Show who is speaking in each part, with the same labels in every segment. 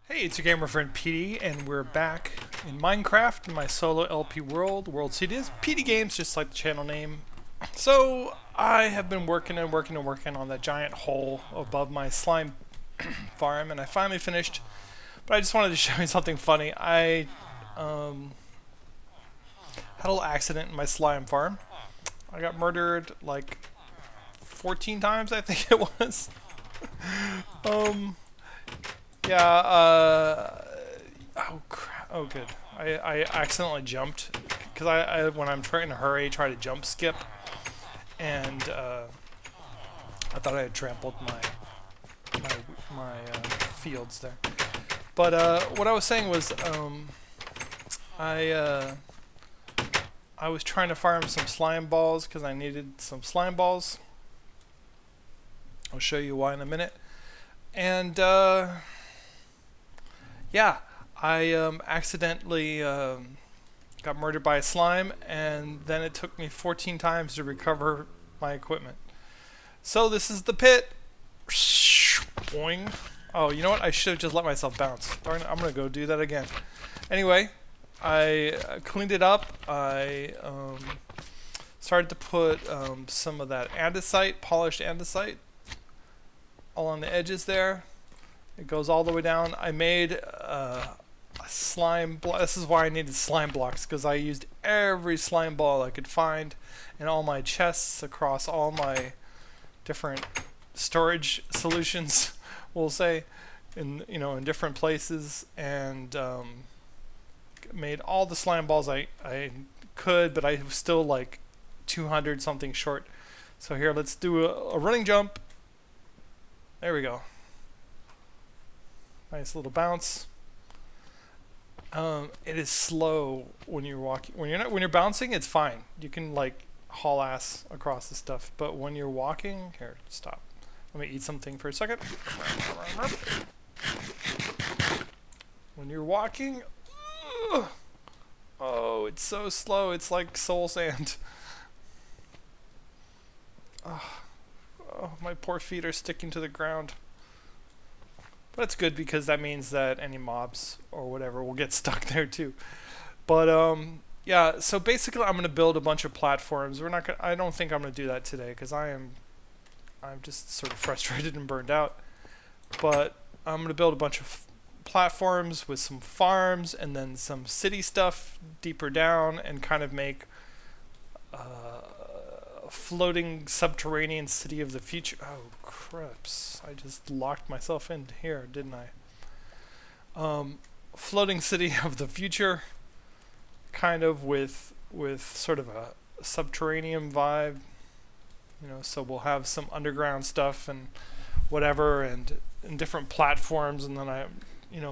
Speaker 1: Hey, it's your gamer friend Peadee, and we're back in Minecraft in my solo LP world. World seed is Peadee Games, just like the channel name. So I have been working on that giant hole above my slime farm, and I finally finished. But I just wanted to show you something funny. I had a little accident in my slime farm. I got murdered like 14 times, I think it was. Um, yeah. Oh crap. Oh good. I accidentally jumped because when I'm trying to hurry, try to jump skip, and I thought I had trampled my fields there. But what I was saying was I uh, I was trying to farm some slime balls because I needed some slime balls. I'll show you why in a minute. And yeah, I accidentally got murdered by a slime, and then it took me 14 times to recover my equipment. So this is the pit. Boing. Oh, you know what? I should have just let myself bounce. Darn it, I'm gonna go do that again. Anyway, I cleaned it up. I started to put some of that andesite, polished andesite, along the edges there. It goes all the way down. I made a slime block. This is why I needed slime blocks, because I used every slime ball I could find in all my chests across all my different storage solutions, we'll say, in different places, and made all the slime balls I could, but I was still like 200 something short. So here, let's do a running jump. There we go. Nice little bounce. It is slow when you're walking. When you're bouncing, it's fine. You can like haul ass across the stuff. But when you're walking, here, stop. Let me eat something for a second. When you're walking, ugh, oh, it's so slow. It's like soul sand. Oh, my poor feet are sticking to the ground. But it's good because that means that any mobs or whatever will get stuck there too. But yeah. So basically, I'm gonna build a bunch of platforms. We're not. I don't think I'm gonna do that today because I'm just sort of frustrated and burned out. But I'm gonna build a bunch of platforms with some farms and then some city stuff deeper down, and kind of make a floating subterranean city of the future. Oh, crips. I just locked myself in here, didn't I? Floating city of the future, kind of with sort of a subterranean vibe. So we'll have some underground stuff and whatever, and different platforms, and then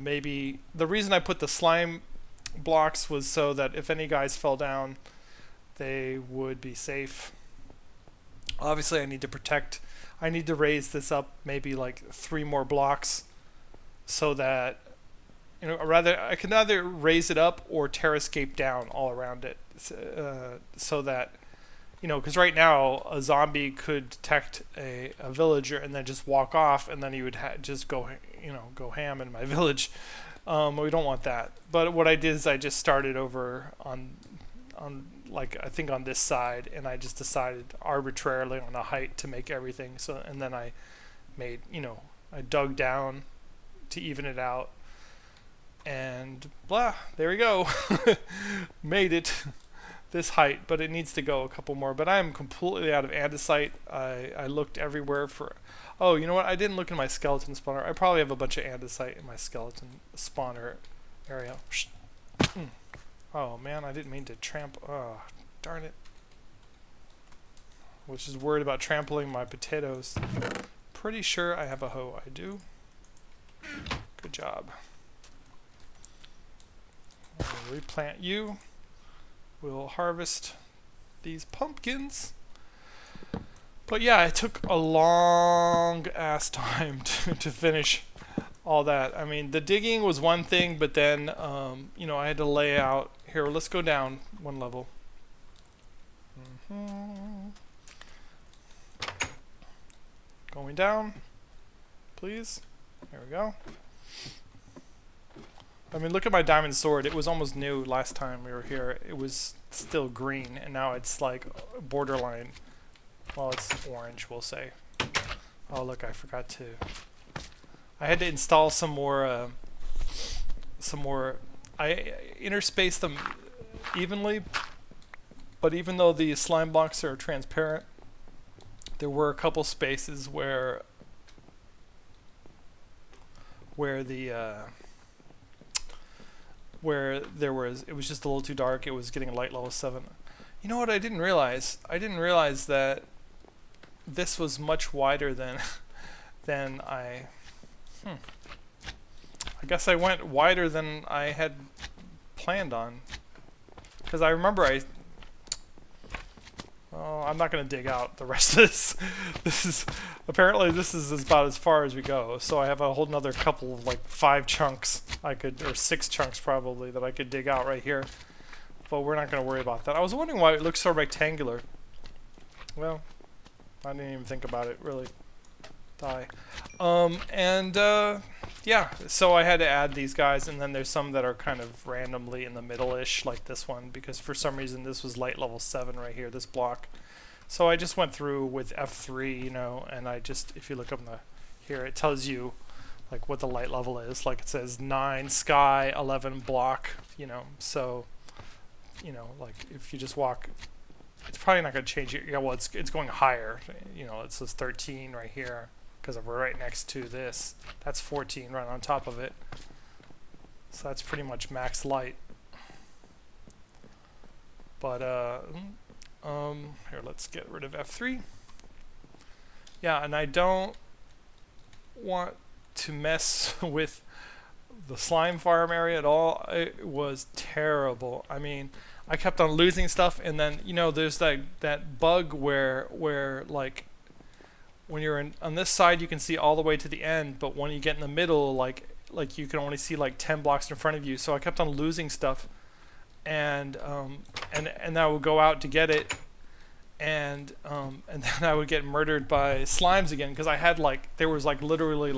Speaker 1: maybe the reason I put the slime blocks was so that if any guys fell down, they would be safe. Obviously, I need to raise this up maybe like 3 more blocks so that rather I can either raise it up or terrascape down all around it, so that because right now a zombie could detect a villager and then just walk off, and then he would just go ham in my village. We don't want that. But what I did is I just started over on like I think on this side, and I just decided arbitrarily on a height to make everything. So and then I made I dug down to even it out, and blah, there we go. Made it this height, but it needs to go a couple more. But I am completely out of andesite. I looked everywhere for. Oh, you know what? I didn't look in my skeleton spawner. I probably have a bunch of andesite in my skeleton spawner area. Oh man, I didn't mean to trample. Oh, darn it. Was just worried about trampling my potatoes. Pretty sure I have a hoe. I do. Good job. I'll replant you. We'll harvest these pumpkins. But yeah, it took a long ass time to finish all that. I mean, the digging was one thing, but then I had to lay out. Here, let's go down one level. Going down, please. There we go. I mean, look at my diamond sword. It was almost new last time we were here. It was still green, and now it's like borderline. Well, it's orange, we'll say. Oh, look, I forgot to. I had to install some more. I interspaced them evenly, but even though the slime blocks are transparent, there were a couple spaces where the where there was, it was just a little too dark. It was getting a light level 7. You know what I didn't realize? I didn't realize that this was much wider than than I I guess I went wider than I had planned on. Because I remember oh, I'm not going to dig out the rest of this. Apparently this is about as far as we go. So I have a whole nother couple of like 5 chunks I could, or 6 chunks probably, that I could dig out right here. But we're not going to worry about that. I was wondering why it looks so rectangular. Well, I didn't even think about it, really. Yeah, so I had to add these guys, and then there's some that are kind of randomly in the middle-ish, like this one, because for some reason this was light level 7 right here, this block. So I just went through with F3, you know, and I just, if you look up here, it tells you like what the light level is. Like it says 9 sky, 11 block, you know, so, you know, like if you just walk, it's probably not going to change it. Yeah, well, it's going higher, you know, it says 13 right here, because we're right next to this. That's 14 right on top of it. So that's pretty much max light. But here, let's get rid of F3. Yeah, and I don't want to mess with the slime farm area at all. It was terrible. I mean, I kept on losing stuff, and then, you know, there's that bug where like when you're on this side you can see all the way to the end, but when you get in the middle, like you can only see like 10 blocks in front of you. So I kept on losing stuff, and I would go out to get it, and then I would get murdered by slimes again, because I had there was literally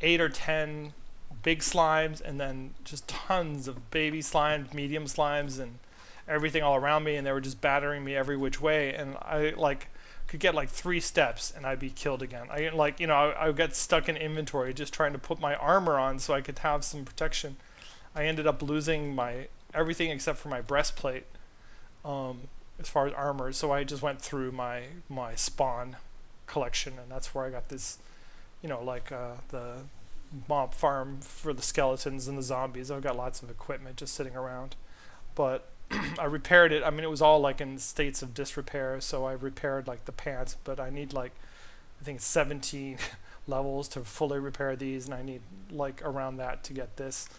Speaker 1: 8 or 10 big slimes, and then just tons of baby slimes, medium slimes, and everything all around me, and they were just battering me every which way, and I could get 3 steps and I'd be killed again. I I would get stuck in inventory just trying to put my armor on so I could have some protection. I ended up losing my everything except for my breastplate, as far as armor. So I just went through my spawn collection, and that's where I got this, the mob farm for the skeletons and the zombies. I've got lots of equipment just sitting around, but I repaired it. I mean, it was all in states of disrepair, so I repaired the pants, but I need I think 17 levels to fully repair these, and I need around that to get this.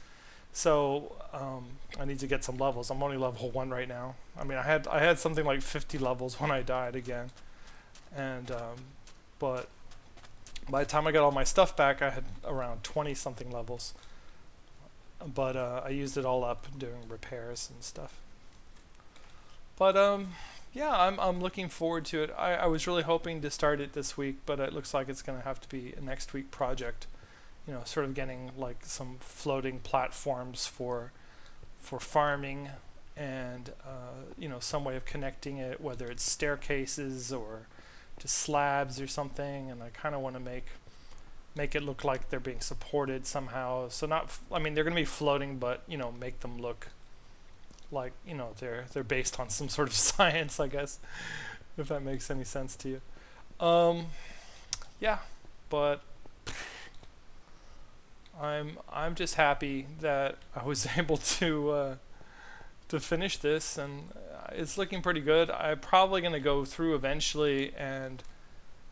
Speaker 1: So I need to get some levels. I'm only level 1 right now. I mean, I had something like 50 levels when I died again, and but by the time I got all my stuff back, I had around 20 something levels. But I used it all up doing repairs and stuff. But yeah, I'm looking forward to it. I was really hoping to start it this week, but it looks like it's going to have to be a next week project. Sort of getting some floating platforms for farming, and some way of connecting it, whether it's staircases or just slabs or something. And I kind of want to make it look like they're being supported somehow. So I mean, they're going to be floating, but make them look like they're based on some sort of science, I guess, if that makes any sense to you. Yeah, but I'm just happy that I was able to finish this, and it's looking pretty good. I'm probably gonna go through eventually and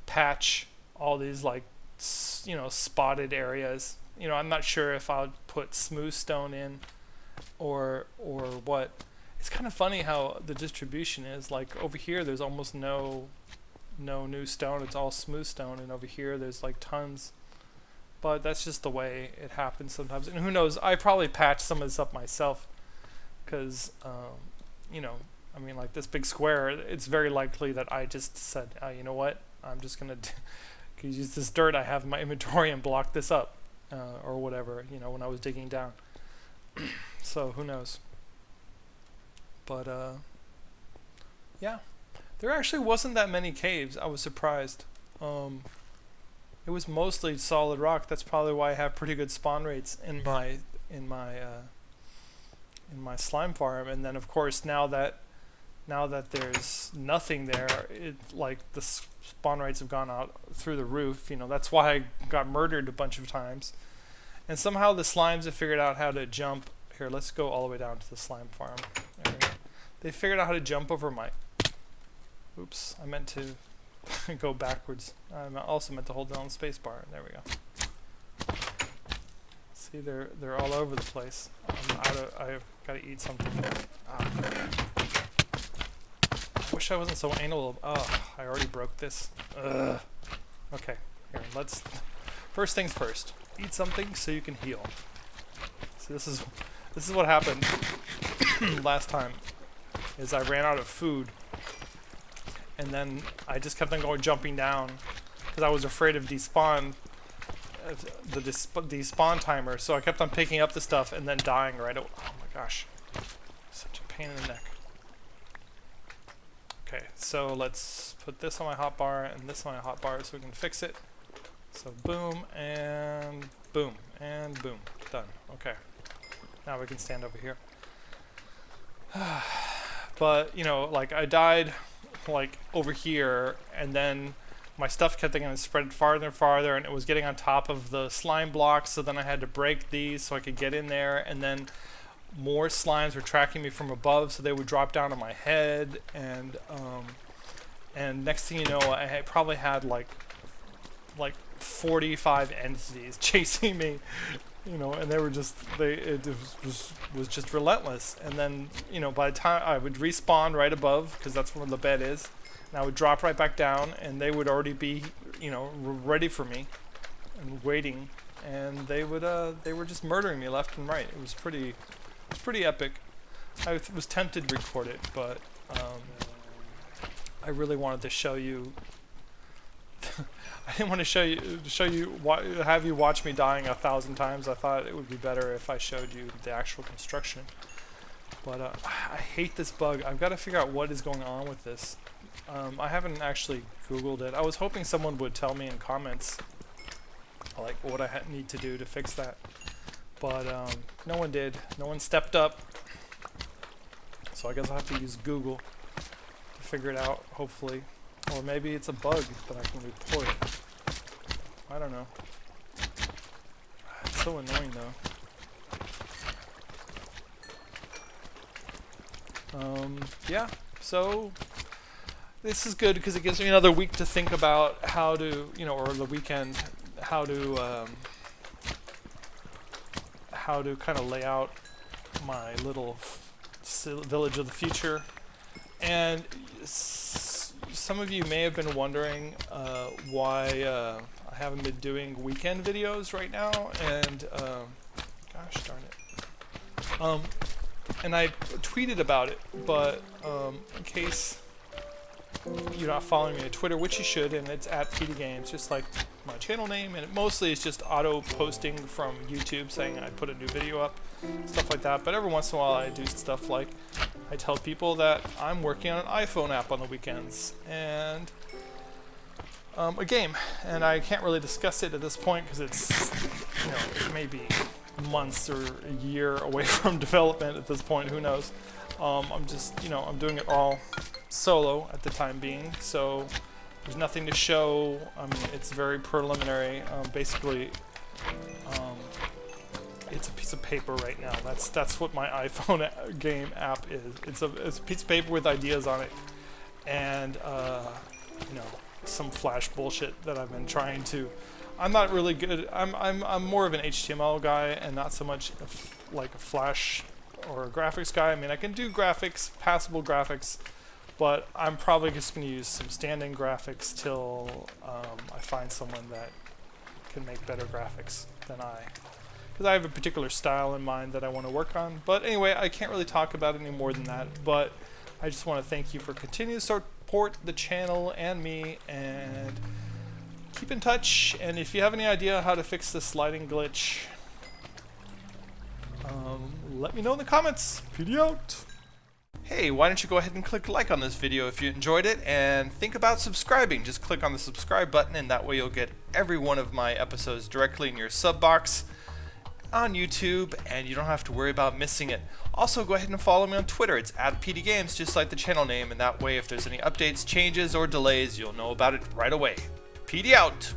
Speaker 1: patch all these spotted areas. I'm not sure if I'll put smooth stone in or what. It's kind of funny how the distribution is. Over here there's almost no new stone. It's all smooth stone, and over here there's tons. But that's just the way it happens sometimes. And who knows, I probably patch some of this up myself, because I mean, this big square, it's very likely that I just said, you know what, I'm just gonna use this dirt I have in my inventory and block this up. or whatever, you know, when I was digging down. So who knows? But yeah, there actually wasn't that many caves. I was surprised. It was mostly solid rock. That's probably why I have pretty good spawn rates in my slime farm. And then of course now that there's nothing there, it like the spawn rates have gone out through the roof. You know, that's why I got murdered a bunch of times. And somehow the slimes have figured out how to jump. Here, let's go all the way down to the slime farm. There we go. They figured out how to jump over my... Oops, I meant to go backwards. I also meant to hold down the space bar. There we go. See, they're all over the place. I've got to eat something. I wish I wasn't so anal. Oh, I already broke this. Ugh. Okay, here, let's... First things first. Eat something so you can heal. See, this is what happened last time. Is I ran out of food, and then I just kept on jumping down because I was afraid of despawn, the despawn timer. So I kept on picking up the stuff and then dying right away. Oh my gosh, such a pain in the neck. Okay, so let's put this on my hotbar and this on my hotbar so we can fix it. So boom and boom and boom, done. Okay, now we can stand over here. But, you know, like I died like over here, and then my stuff kept getting spread farther and farther, and it was getting on top of the slime blocks, so then I had to break these so I could get in there, and then more slimes were tracking me from above, so they would drop down on my head, and next thing you know, I probably had like 45 entities chasing me. You know, and they were just, it was just relentless. And then, you know, by the time I would respawn right above, because that's where the bed is, and I would drop right back down, and they would already be, you know, ready for me and waiting, and they were just murdering me left and right. It was pretty epic. I was tempted to record it, but I really wanted to show you. I didn't want to have you watch me dying 1,000 times. I thought it would be better if I showed you the actual construction. But I hate this bug. I've got to figure out what is going on with this. I haven't actually Googled it. I was hoping someone would tell me in comments like what I need to do to fix that. But no one did. No one stepped up. So I guess I'll have to use Google to figure it out, hopefully. Or maybe it's a bug that I can report. I don't know. It's so annoying though. Yeah, so this is good because it gives me another week to think about how to, you know, or the weekend, how to kind of lay out my little village of the future. And some of you may have been wondering why I haven't been doing weekend videos right now, and gosh darn it. And I tweeted about it, but in case you're not following me on Twitter, which you should, and it's at Peadee Games, just like my channel name, and it mostly is just auto posting from YouTube saying I put a new video up, stuff like that. But every once in a while I do stuff like I tell people that I'm working on an iPhone app on the weekends, and a game, and I can't really discuss it at this point because it's, you know, maybe months or a year away from development at this point, who knows. I'm just, you know, I'm doing it all solo at the time being, so there's nothing to show. I mean, it's very preliminary. Basically, it's a piece of paper right now. That's what my iPhone game app is. It's a piece of paper with ideas on it, and you know, some Flash bullshit that I've been trying to. I'm not really good. I'm more of an HTML guy and not so much like a Flash or a graphics guy. I mean, I can do graphics, passable graphics, but I'm probably just going to use some standing graphics till I find someone that can make better graphics than I. Because I have a particular style in mind that I want to work on. But anyway, I can't really talk about it any more than that. But I just want to thank you for continuing to support the channel and me, and keep in touch, and if you have any idea how to fix this sliding glitch, let me know in the comments. Peadee out! Hey, why don't you go ahead and click like on this video if you enjoyed it, and think about subscribing. Just click on the subscribe button, and that way you'll get every one of my episodes directly in your sub box on YouTube, and you don't have to worry about missing it. Also, go ahead and follow me on Twitter. It's @PeadeeGames, just like the channel name, and that way if there's any updates, changes, or delays, you'll know about it right away. Peadee out!